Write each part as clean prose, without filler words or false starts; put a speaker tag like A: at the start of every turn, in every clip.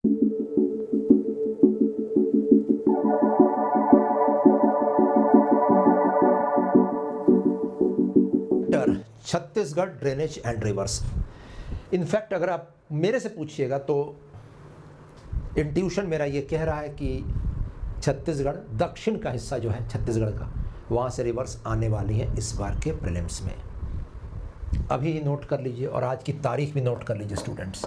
A: Chhattisgarh drainage and reverse. In fact अगर आप मेरे से पूछिएगा तो इंट्यूशन मेरा ये कह रहा है कि छत्तीसगढ़ दक्षिण का हिस्सा जो है छत्तीसगढ़ का, वहाँ से रिवर्स आने वाली है इस बार के प्रीलिम्स में। अभी नोट कर लीजिए और आज की तारीख भी नोट कर लीजिए स्टूडेंट्स।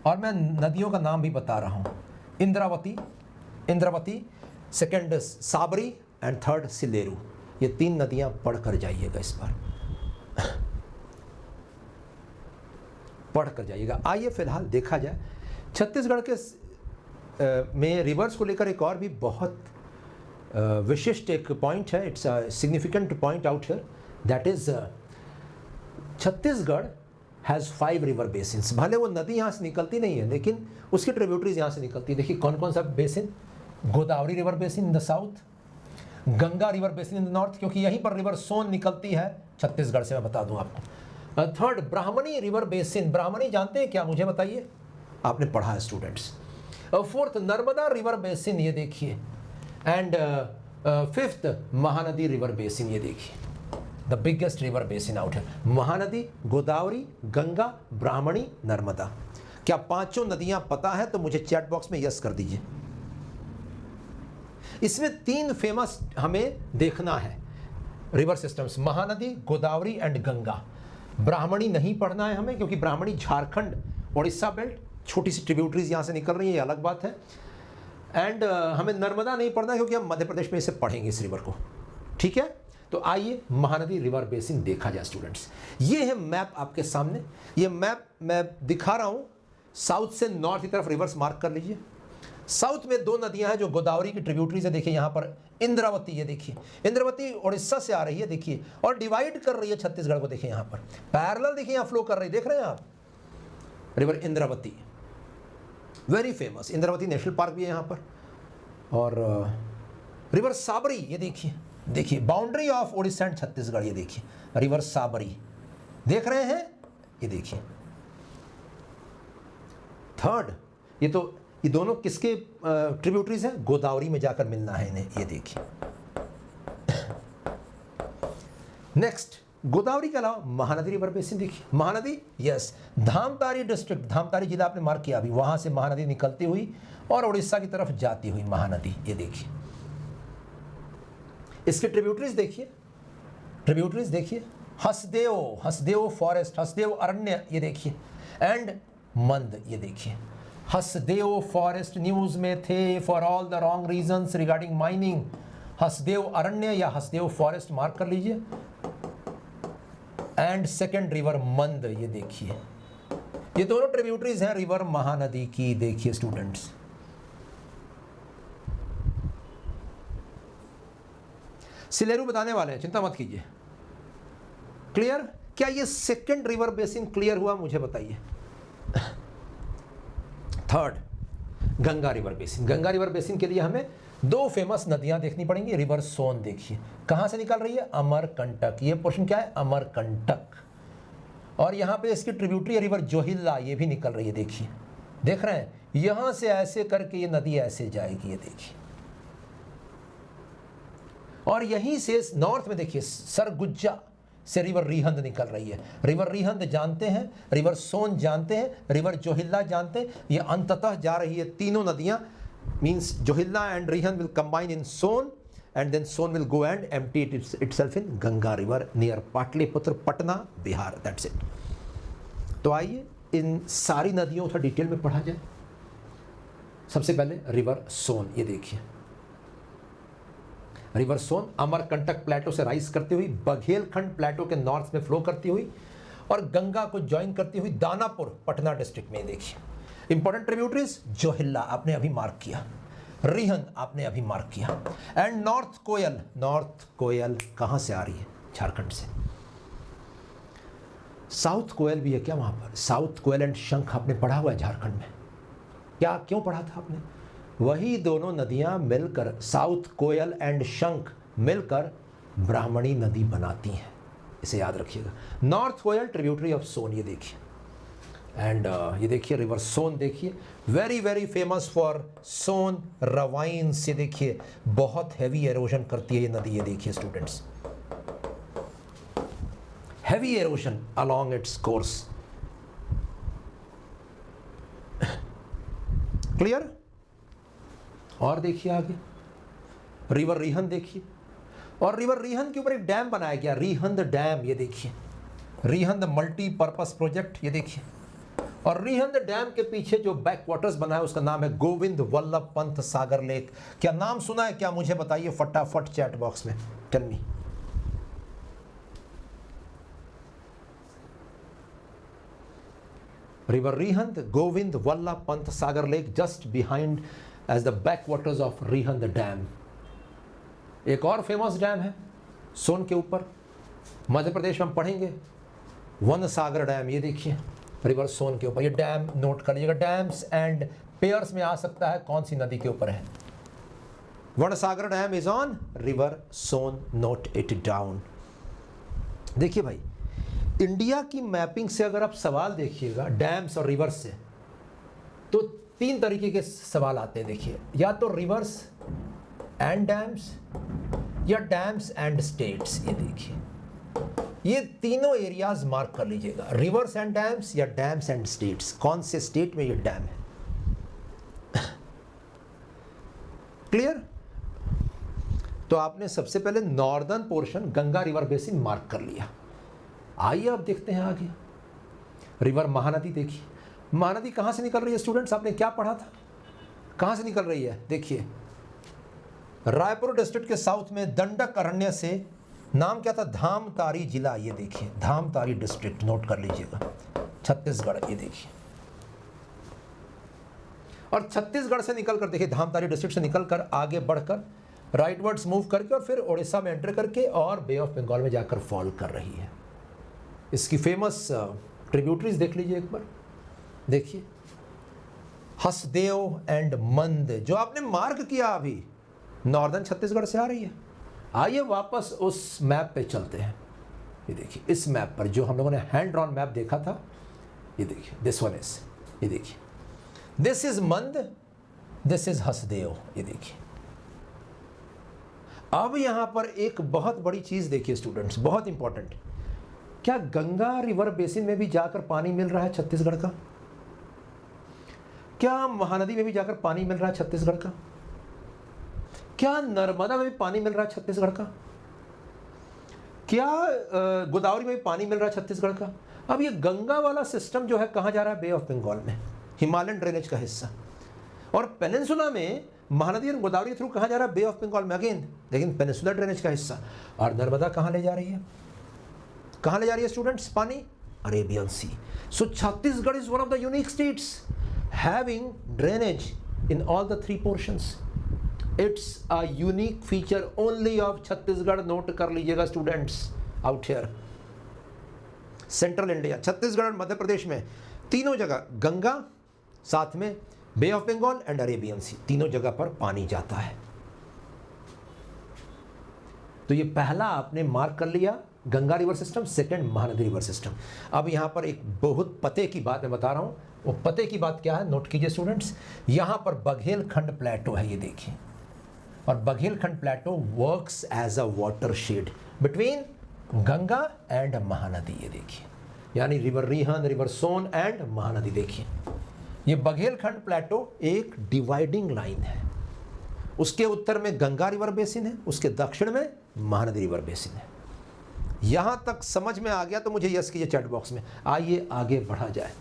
A: और मैं नदियों का नाम भी बता रहा हूँ, Indravati, second Sabari and third Sileru. ये 3 नदियाँ पढ़ कर जाइएगा इस बार, पढ़ कर जाइएगा। आइए फिलहाल देखा जाए छत्तीसगढ़ के में रिवर्स को लेकर एक और भी बहुत विशिष्ट एक पॉइंट है। It's a significant point out here, that is Chhattisgarh has 5 river basins. भले वो नदी यहाँ से निकलती नहीं है लेकिन उसकी ट्रिब्यूटरीज यहाँ से निकलती है। देखिए कौन कौन सा basin, Godavari river basin in the south, Ganga river basin in the north, क्योंकि यहीं पर रिवर सोन निकलती है छत्तीसगढ़ से, मैं बता दूं आपको। थर्ड ब्राह्मणी रिवर बेसिन, ब्राह्मणी जानते हैं क्या, मुझे बताइए, आपने पढ़ा है students. Fourth Narmada river basin, ये देखिए। And fifth Mahanadi river basin, ये देखिए, the biggest river basin out है। महानदी, गोदावरी, गंगा, ब्राह्मणी, नर्मदा। क्या 5 नदियां पता है तो मुझे चैट बॉक्स में यस कर दीजिए। इसमें 3 फेमस हमें देखना है river systems, Mahanadi, Godavari and Ganga. Brahmani नहीं पढ़ना है हमें, क्योंकि ब्राह्मणी झारखंड, उड़ीसा बेल्ट, छोटी सी ट्रिब्यूटरीज यहाँ से निकल रही है, ये अलग बात है। एंड हमें नर्मदा नहीं पढ़ना है क्योंकि हम मध्य प्रदेश में इसे पढ़ेंगे इस रिवर को, ठीक है। तो आइए महानदी रिवर बेसिन देखा जाए स्टूडेंट्स। ये है मैप आपके सामने, ये मैप मैं दिखा रहा हूँ। साउथ से नॉर्थ की तरफ रिवर्स मार्क कर लीजिए। साउथ में 2 नदियां हैं जो गोदावरी की ट्रिब्यूटरीज है। देखिए यहाँ पर इंद्रावती, ये देखिए इंद्रावती उड़ीसा से आ रही है, देखिए, और डिवाइड कर रही है छत्तीसगढ़ को। देखिए यहाँ पर पैरेलल, देखिए यहाँ फ्लो कर रही है, देख रहे हैं आप, river Indravati, very famous. Indravati national park भी है यहाँ पर। और रिवर साबरी, ये देखिए, देखिए boundary of Orissa and Chhattisgarh, ये देखिए रिवर साबरी, देख रहे हैं, ये देखिए। थर्ड, ये दोनों किसके ट्रिब्यूटरीज हैं, गोदावरी में जाकर मिलना है इन्हें, ये देखिए। नेक्स्ट, गोदावरी के अलावा महानदी रिवर बेसिन देखिए, महानदी, यस, धामतारी डिस्ट्रिक्ट, धामतारी जिला आपने मार्क किया अभी, वहां से महानदी निकलती हुई और उड़ीसा की तरफ जाती हुई महानदी, ये देखिए। इसके ट्रिब्यूटरीज देखिए, हसदेव फॉरेस्ट, हसदेव अरण्य, ये देखिए, एंड मंद, ये देखिए। हसदेव फॉरेस्ट न्यूज में थे for all the wrong reasons regarding mining. Hasdeo Aranya या हसदेव फॉरेस्ट मार्क कर लीजिए। एंड सेकेंड रिवर मंद, ये देखिए। ये दोनों ट्रिब्यूटरीज हैं रिवर महानदी की, देखिए स्टूडेंट्स। सिलेरू बताने वाले हैं, चिंता मत कीजिए। क्लियर? क्या ये सेकेंड रिवर बेसिन क्लियर हुआ, मुझे बताइए। Third, Ganga river basin. Ganga river basin के लिए हमें 2 फेमस नदियां देखनी पड़ेंगी। रिवर सोन देखिए कहां से निकल रही है, अमरकंटक। ये पोर्शन क्या है, अमरकंटक। और यहां पे इसकी ट्रिब्यूटरी रिवर जोहिल्ला, ये भी निकल रही है, देखिए, देख रहे हैं। यहां से ऐसे करके ये नदी ऐसे जाएगी, ये देखिए। और यहीं से नॉर्थ में देखिए सरगुजा से रिवर रिहंद निकल रही है। रिवर रिहंद जानते हैं, रिवर सोन जानते हैं, रिवर जोहिल्ला जानते हैं। ये अंततः जा रही है, तीनों नदियां, means Johilla and Rihand will combine in Son, and then Son will go and empty itself in Ganga river near Pataliputra, Patna, Bihar, that's it. तो आइए इन सारी नदियों को डिटेल में पढ़ा जाए। सबसे पहले रिवर सोन, ये देखिए, रिवर सोन अमरकंटक प्लेटो से राइज करती हुई बघेलखंड प्लेटो के नॉर्थ में फ्लो करती हुई और गंगा को ज्वाइन करती हुई दानापुर, पटना डिस्ट्रिक्ट में, देखिए। इंपॉर्टेंट ट्रिब्यूटरीज, जोहिल्ला आपने अभी मार्क किया, रिहंद आपने अभी मार्क किया, एंड नॉर्थ कोयल कहां से आ रही है, झारखंड से। साउथ कोयल भी है क्या वहां पर, साउथ कोयल एंड शंख आपने पढ़ा हुआ है झारखंड में, क्या, क्यों पढ़ा था आपने? वही दोनों नदियां मिलकर, साउथ कोयल एंड शंख मिलकर ब्राह्मणी नदी बनाती हैं, इसे याद रखिएगा। नॉर्थ कोयल ट्रिब्यूटरी ऑफ सोन, ये देखिए। एंड ये देखिए रिवर सोन, देखिए वेरी वेरी फेमस फॉर सोन रवाइंस। ये देखिए बहुत हैवी एरोजन करती है ये नदी, ये देखिए students, heavy halogen along its course. Clear? और देखिए आगे रिवर रिहंद देखिए, और रिवर रिहंद के ऊपर एक डैम बनाया गया, रिहंद डैम। ये देखिए रिहंद मल्टीपर्पस प्रोजेक्ट, ये देखिए। और रिहंद डैम के पीछे जो बैक वाटर्स बना है उसका नाम है गोविंद वल्लभ पंत सागर लेक। क्या नाम सुना है क्या, मुझे बताइए फटाफट चैट बॉक्स में, tell me. River Rihand, Govind Ballabh Pant Sagar lake just behind as the backwaters of Rihand dam. एक और फेमस डैम है सोन के ऊपर, मध्य प्रदेश में हम पढ़ेंगे, वन सागर डैम। ये देखिए रिवर सोन के ऊपर, ये डैम नोट कर लीजिएगा, डैम्स एंड पेयर्स में आ सकता है कौन सी नदी के ऊपर है। Ban Sagar dam is on river Son, note it down. देखिए भाई, इंडिया की मैपिंग से अगर आप सवाल देखिएगा डैम्स और रिवर्स से, तो 3 तरीके के सवाल आते हैं। देखिए, या तो रिवर्स एंड डैम्स या डैम्स एंड स्टेट्स। ये देखिए ये तीनों एरियाज मार्क कर लीजिएगा, रिवर्स एंड डैम्स या डैम्स एंड स्टेट्स, कौन से स्टेट में ये डैम है। क्लियर? तो आपने सबसे पहले northern portion Ganga river basin mark कर लिया। आइए अब देखते हैं आगे, रिवर महानदी। देखिए महानदी कहां से निकल रही है स्टूडेंट्स, आपने क्या पढ़ा था, कहां से निकल रही है? देखिए रायपुर डिस्ट्रिक्ट के साउथ में दंडक अरण्य से, नाम क्या था, धामतारी जिला। ये देखिए धामतारी डिस्ट्रिक्ट, नोट कर लीजिएगा, छत्तीसगढ़। ये देखिए, और छत्तीसगढ़ से निकलकर देखिए, धामतारी डिस्ट्रिक्ट से निकलकर आगे बढ़कर राइटवर्ड्स मूव करके और फिर उड़ीसा में एंटर करके और बे ऑफ बंगाल में जाकर फॉल कर रही है। इसकी फेमस ट्रिब्यूटरीज देख लीजिए एक बार, देखिए हसदेव एंड मंद, जो आपने मार्क किया अभी, नॉर्दर्न छत्तीसगढ़ से आ रही है। आइए वापस उस मैप पे चलते हैं। ये देखिए इस मैप पर जो हम लोगों ने हैंड ड्रॉन मैप देखा था, ये देखिए दिस वन इज, ये देखिए दिस इज मंद, दिस इज हसदेव। ये देखिए अब यहां पर एक बहुत बड़ी चीज देखिए स्टूडेंट्स, बहुत इंपॉर्टेंट, क्या गंगा रिवर बेसिन में भी जाकर पानी मिल रहा है छत्तीसगढ़ का? क्या महानदी में भी जाकर पानी मिल रहा है छत्तीसगढ़ का? क्या नर्मदा में भी पानी मिल रहा है छत्तीसगढ़ का? क्या गोदावरी में भी पानी मिल रहा है छत्तीसगढ़ का? अब ये गंगा वाला सिस्टम जो है कहाँ जा रहा है? बे ऑफ बंगाल में, हिमालयन ड्रेनेज का हिस्सा। और पेनिनसुला में महानदी और गोदावरी थ्रू कहाँ जा रहा है? बे ऑफ बंगाल में, अगेन लेकिन पेनिनसुला ड्रेनेज का हिस्सा। और नर्मदा कहाँ ले जा रही है? कहाँ ले जा रही है स्टूडेंट्स पानी? Arabian Sea. So Chhattisgarh is one of the unique states having drainage in all the 3 portions. It's a unique feature only of Chhattisgarh, note कर लीजिएगा students out here. Central India, Chhattisgarh और मध्य प्रदेश में तीनों जगह गंगा, साथ में Bay of Bengal and Arabian Sea, तीनों जगह पर पानी जाता है। तो ये पहला आपने मार्क कर लिया Ganga river system, second Mahanadi river system. अब यहां पर एक बहुत पते की बात मैं बता रहा हूं, वो पते की बात क्या है नोट कीजिए स्टूडेंट्स। यहां पर बघेलखंड प्लेटो है, ये देखिए, और Baghelkhand plateau works as a watershed between Ganga and Mahanadi. ये देखिए, यानी river Rihand, river Son and Mahanadi. देखिए ये बघेलखंड प्लेटो एक डिवाइडिंग लाइन है, उसके उत्तर में गंगा रिवर बेसिन है, उसके दक्षिण में महानदी रिवर बेसिन है। यहां तक समझ में आ गया तो मुझे यस कीजिए चैट बॉक्स में। आइए आगे बढ़ा जाए,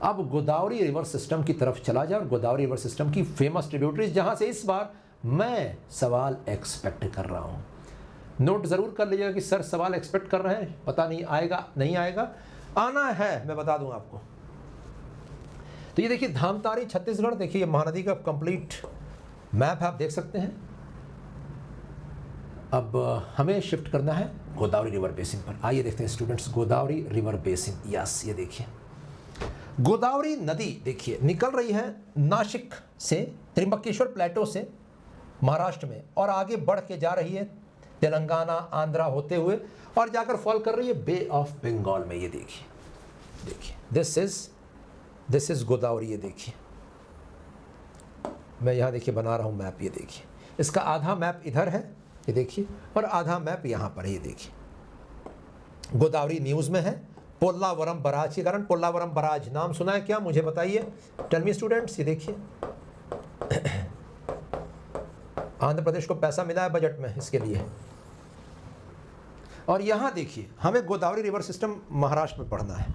A: अब गोदावरी रिवर सिस्टम की तरफ चला जाए, और गोदावरी रिवर सिस्टम की फेमस ट्रिब्यूटरीज जहां से इस बार मैं सवाल एक्सपेक्ट कर रहा हूं। नोट जरूर कर लीजिएगा कि सर सवाल एक्सपेक्ट कर रहे हैं, पता नहीं आएगा नहीं आएगा, आना है मैं बता दूं आपको। तो ये देखिए धामतारी छत्तीसगढ़, देखिए महानदी का कंप्लीट मैप आप देख सकते हैं। अब हमें शिफ्ट करना है गोदावरी रिवर बेसिन पर। आइए देखते हैं students Godavari river basin. Yes, ये देखिए गोदावरी नदी देखिए निकल रही है नासिक से, त्रिंबकेश्वर प्लेटो से महाराष्ट्र में, और आगे बढ़ के जा रही है तेलंगाना आंध्रा होते हुए और जाकर फॉल कर रही है बे ऑफ बंगाल में। ये देखिए, देखिए this is this is Godavari, ये देखिए मैं यहाँ देखिए बना रहा हूँ मैप, ये देखिए इसका आधा मैप इधर है ये देखिए, और आधा मैप यहाँ पर है ये देखिए। गोदावरी न्यूज़ में है, पोल्लावरम बराज के कारण। पोल्लावरम बराज नाम सुना है क्या, मुझे बताइए, टेल मी स्टूडेंट्स। ये देखिए आंध्र प्रदेश को पैसा मिला है बजट में इसके लिए। और यहाँ देखिए हमें गोदावरी रिवर सिस्टम महाराष्ट्र में पढ़ना है,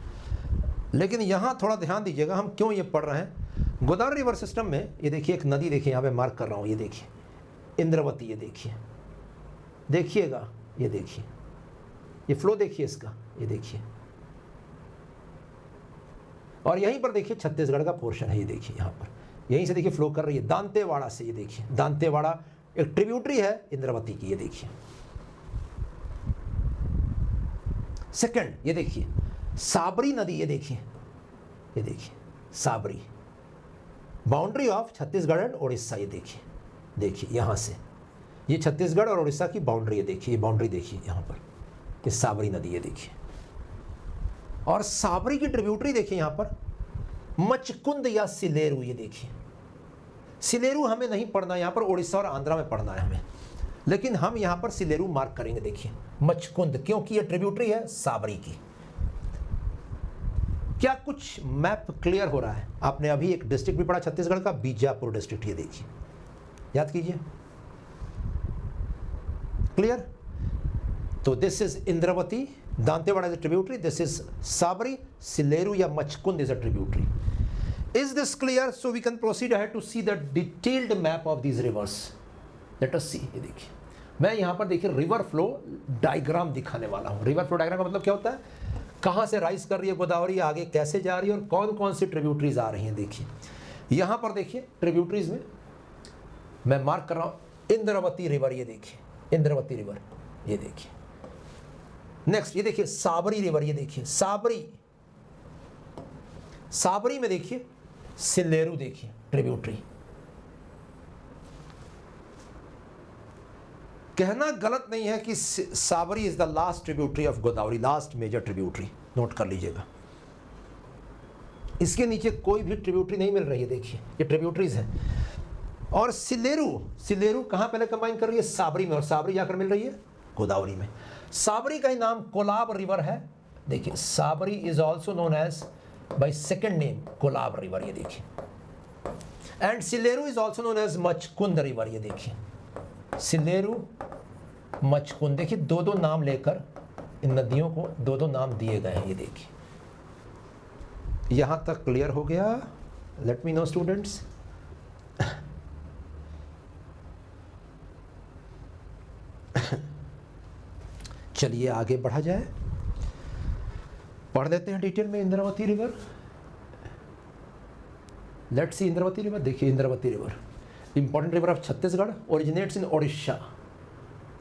A: लेकिन यहाँ थोड़ा ध्यान दीजिएगा हम क्यों ये पढ़ रहे हैं। गोदावरी रिवर सिस्टम में ये देखिए एक नदी देखिए, यहाँ पे मार्क कर रहा हूँ, ये देखिए इंद्रावती, ये देखिए, देखिएगा ये देखिए, ये फ्लो देखिए इसका, ये देखिए। और यहीं पर देखिए छत्तीसगढ़ का पोर्शन है, ये देखिए यहाँ पर, यहीं से देखिए फ्लो कर रही है दांतेवाड़ा से, ये देखिए दांतेवाड़ा एक ट्रिब्यूटरी है इंद्रावती की, ये देखिए। सेकंड ये देखिए साबरी नदी, ये देखिए, ये देखिए Sabari, boundary of Chhattisgarh and Orissa, ये देखिए, देखिए यहाँ से ये छत्तीसगढ़ और उड़ीसा की बाउंड्री है, देखिए ये बाउंड्री देखिए यहाँ पर, ये साबरी नदी, ये देखिए। और साबरी की ट्रिब्यूटरी देखिए यहाँ पर मचकुंद या सिलेरू, ये देखिए। सिलेरू हमें नहीं पढ़ना, यहाँ पर उड़ीसा और आंध्रा में पढ़ना है हमें, लेकिन हम यहाँ पर सिलेरू मार्क करेंगे, देखिए मचकुंद, क्योंकि ये ट्रिब्यूटरी है साबरी की। क्या कुछ मैप क्लियर हो रहा है? आपने अभी एक डिस्ट्रिक्ट भी पढ़ा छत्तीसगढ़ का, बीजापुर डिस्ट्रिक्ट, ये देखिए, याद कीजिए, क्लियर। तो this is Indravati, Dantewada is a tributary, this is Sabari, Sileru या Machkund is a tributary. Is this clear? So we can proceed ahead to see the detailed map of these rivers. Let us see. ये देखिए मैं यहाँ पर देखिए रिवर फ्लो डायग्राम दिखाने वाला हूँ। रिवर फ्लो डायग्राम का मतलब क्या होता है, कहाँ से राइज कर रही है गोदावरी, आगे कैसे जा रही है, और कौन कौन सी ट्रिब्यूटरीज आ रही हैं। देखिए यहाँ पर देखिए ट्रिब्यूटरीज में मैं मार्क कर रहा हूँ इंद्रावती रिवर, ये देखिए इंद्रावती रिवर, ये देखिए। नेक्स्ट ये देखिए साबरी रिवर, ये देखिए साबरी, साबरी में देखिए सिलेरू, देखिए ट्रिब्यूटरी। कहना गलत नहीं है कि Sabari is the last tributary of Godavari, last major tributary, note कर लीजिएगा। इसके नीचे कोई भी ट्रिब्यूटरी नहीं मिल रही है, देखिए ये ट्रिब्यूटरीज हैं। और सिलेरू, सिलेरू कहाँ पहले कंबाइन कर रही है, साबरी में, और साबरी जाकर मिल रही है गोदावरी में। साबरी का ही नाम कोलाब रिवर है, देखिए Sabari is also known as by second name Kolab river, ये देखिए। And Sileru is also known as Machkund river, ये देखिए सिलेरू मचकुंद, देखिए दो दो नाम लेकर इन नदियों को दो दो नाम दिए गए हैं, ये देखिए। यहां तक क्लियर हो गया? Let me know students. चलिए आगे बढ़ा जाए, पढ़ लेते हैं डिटेल में Indravati river. Let's see Indravati river. देखिए Indravati river important river of Chhattisgarh, originates in Odisha,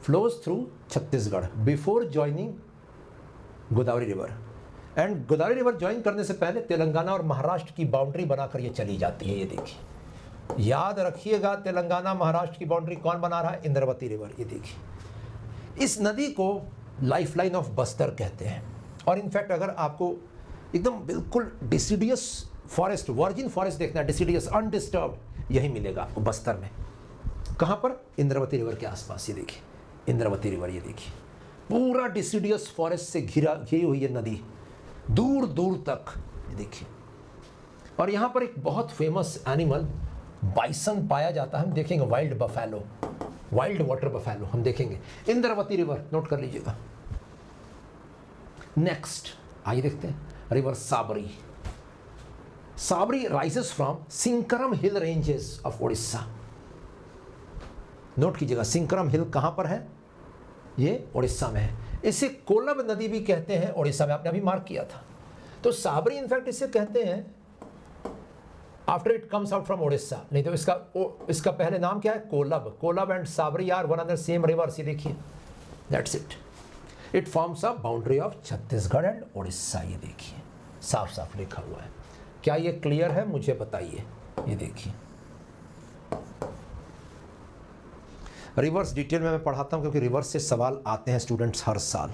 A: flows through Chhattisgarh before joining Godavari river. And Godavari river join करने से पहले तेलंगाना और महाराष्ट्र की बाउंड्री बनाकर ये चली जाती है, ये देखिए। याद रखिएगा तेलंगाना महाराष्ट्र की बाउंड्री कौन बना रहा है, इंद्रावती रिवर, ये देखिए। इस नदी को लाइफलाइन ऑफ बस्तर कहते हैं। और इनफैक्ट अगर आपको एकदम बिल्कुल डिसीडियस फॉरेस्ट, वर्जिन फॉरेस्ट देखना है, डिसीडियस अनडिस्टर्ब्ड, यही मिलेगा आपको बस्तर में। कहाँ पर, इंद्रावती रिवर के आसपास, ये देखिए इंद्रावती रिवर, ये देखिए पूरा डिसीडियस फॉरेस्ट से घिरी हुई है नदी, दूर दूर तक, ये देखिए। और यहाँ पर एक बहुत फेमस एनिमल बाइसन पाया जाता है, हम देखेंगे wild buffalo, wild water buffalo हम देखेंगे। इंद्रावती रिवर नोट कर लीजिएगा। नेक्स्ट आइए देखते हैं river Sabari. Sabari rises from Sinkaram hill ranges of Orissa. Note कीजिएगा सिंकरम हिल कहां पर है, ये उड़ीसा में है। इसे कोलब नदी भी कहते हैं उड़ीसा में, आपने अभी मार्क किया था। तो साबरी इनफैक्ट इसे कहते हैं after it comes out from Orissa, नहीं तो इसका पहले नाम क्या है, Kolab. Kolab and Sabari are one and the same rivers, ये देखिए, that's it. It forms a boundary of Chhattisgarh and Orissa, ये देखिए साफ साफ लिखा हुआ है। क्या ये क्लियर है, मुझे बताइए। ये देखिए रिवर्स डिटेल में मैं पढ़ाता हूं क्योंकि रिवर्स से सवाल आते हैं स्टूडेंट्स हर साल।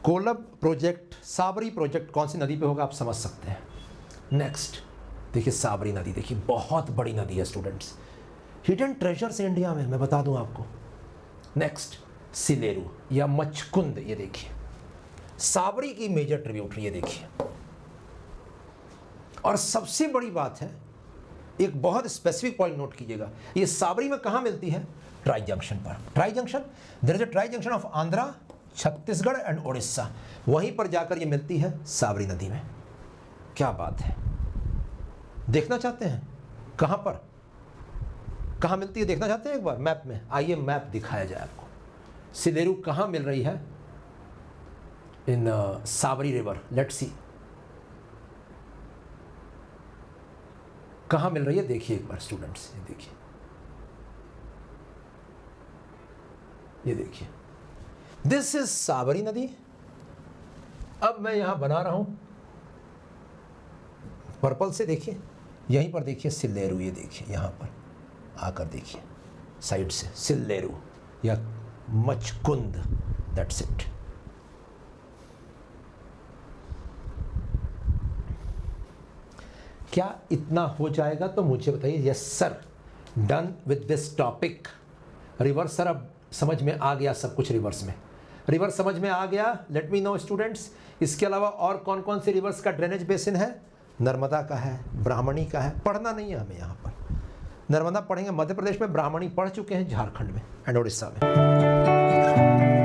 A: कोलब प्रोजेक्ट, साबरी प्रोजेक्ट कौन सी नदी पे होगा आप समझ सकते हैं। नेक्स्ट देखिए साबरी नदी, देखिए बहुत बड़ी नदी है स्टूडेंट्स, हिडन ट्रेजर्स इंडिया में, मैं बता दूं आपको। नेक्स्ट सिलेरू या मचकुंद, ये देखिए साबरी की मेजर ट्रिब्यूटरी, ये देखिए। और सबसे बड़ी बात है, एक बहुत स्पेसिफिक पॉइंट नोट कीजिएगा, ये साबरी में कहां मिलती है? ट्राई जंक्शन पर। Tri junction, there is a tri junction of Andhra, Chhattisgarh and Orissa, वहीं पर जाकर ये मिलती है साबरी नदी में। क्या बात है, देखना चाहते हैं कहां पर, कहां मिलती है, देखना चाहते हैं एक बार मैप में? आइए मैप दिखाया जाए आपको। सिलेरू कहां मिल रही है? इन साबरी रिवर, लेट्स सी कहां मिल रही है, देखिए एक बार स्टूडेंट्स, ये देखिए, ये देखिए, दिस इज साबरी नदी। अब मैं यहां बना रहा हूं पर्पल से, देखिए यहीं पर देखिए सिल्लेरू, ये देखिए यहां पर आकर देखिए साइड से सिल्लेरू या मचकुंद, दैट्स इट। क्या इतना हो जाएगा? तो मुझे बताइए। Yes sir, done with this topic. Reverse sir अब समझ में आ गया, सब कुछ रिवर्स में, रिवर्स समझ में आ गया। लेट मी नो स्टूडेंट्स, इसके अलावा और कौन कौन से रिवर्स का ड्रेनेज बेसिन है? नर्मदा का है, ब्राह्मणी का है, पढ़ना नहीं है हमें यहाँ पर, नर्मदा पढ़ेंगे, मध्य प्रदेश में, ब्राह्मणी पढ़ चुके हैं झारखंड में एंड उड़ीसा में।